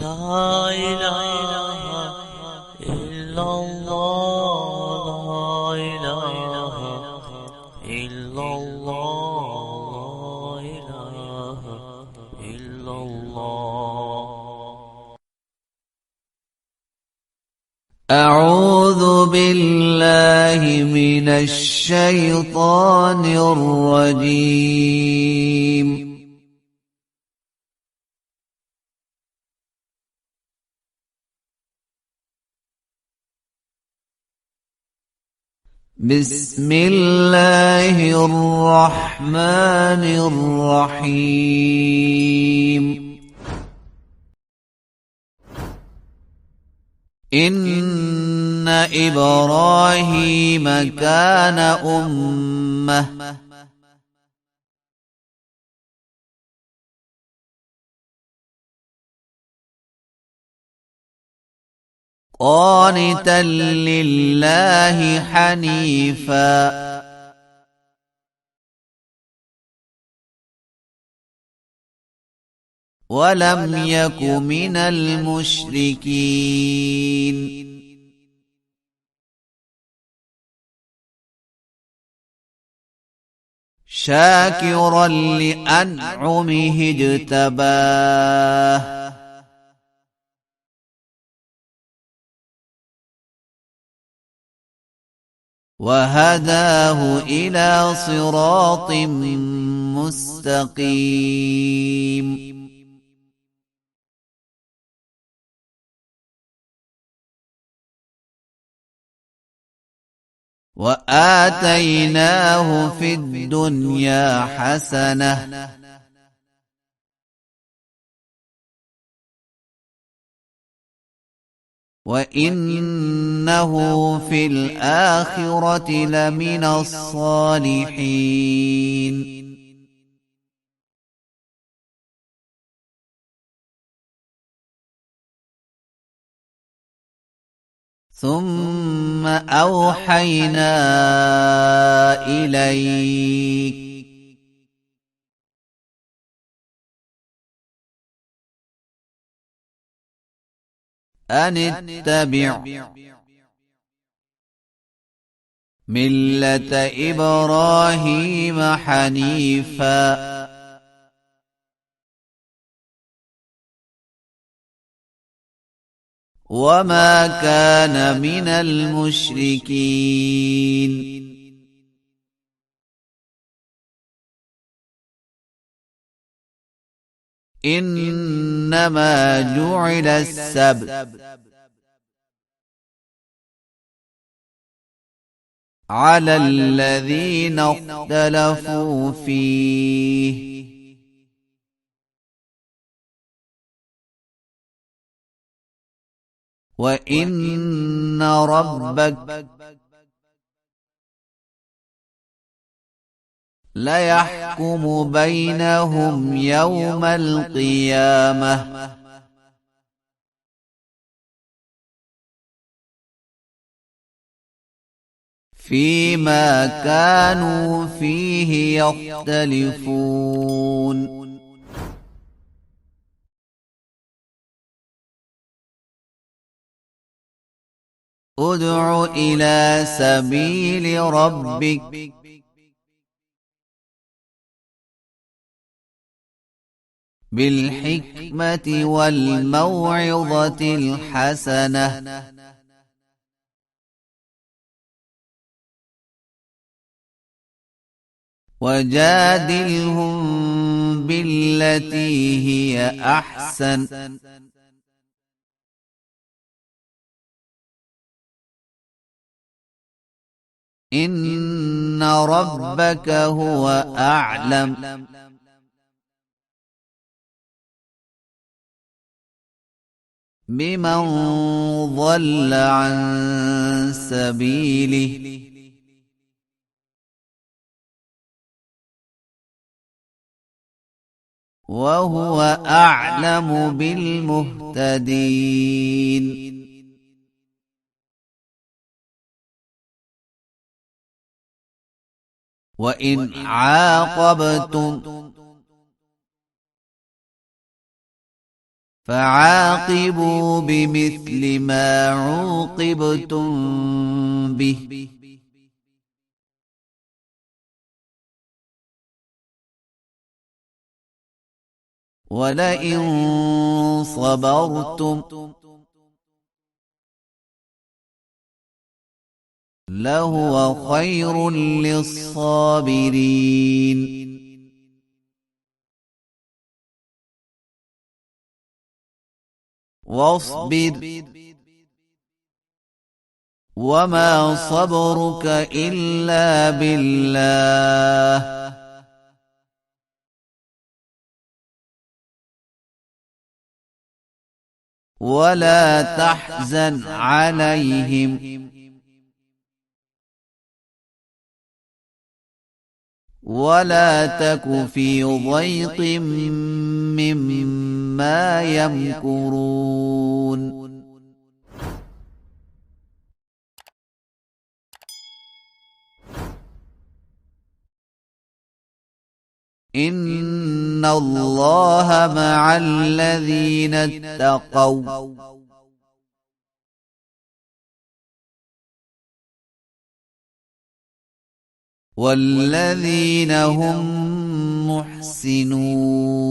لا إله إلا الله، لا إله إلا الله، لا إله إلا الله. أعوذ بالله من الشيطان الرجيم. بسم الله الرحمن الرحيم. إن إبراهيم كان أمة قانتا لله حنيفا ولم يك من المشركين. شاكرا لأنعمه اجتباه وهداه إلى صراط مستقيم. وآتيناه في الدنيا حسنة وإنه في الآخرة لمن الصالحين. ثم أوحينا إليك أن اتبع ملة إبراهيم حنيفا وما كان من المشركين. إنما جعل السبت على الذين اختلفوا فيه وإن ربك ليحكم بينهم يوم القيامة فيما كانوا فيه يختلفون. ادع إلى سبيل ربك بالحكمة والموعظة الحسنة وجادلهم بالتي هي أحسن إن ربك هو أعلم بمن ضل عن سبيله وهو أعلم بالمهتدين. وإن عاقبتم فعاقبوا بمثل ما عوقبتم به ولئن صبرتم لهو خير للصابرين واصبر وما صبرك إلا بالله ولا تحزن عليهم ولا تك في ضيق مما يمكرون إن الله مع الذين اتقوا والذين هم محسنون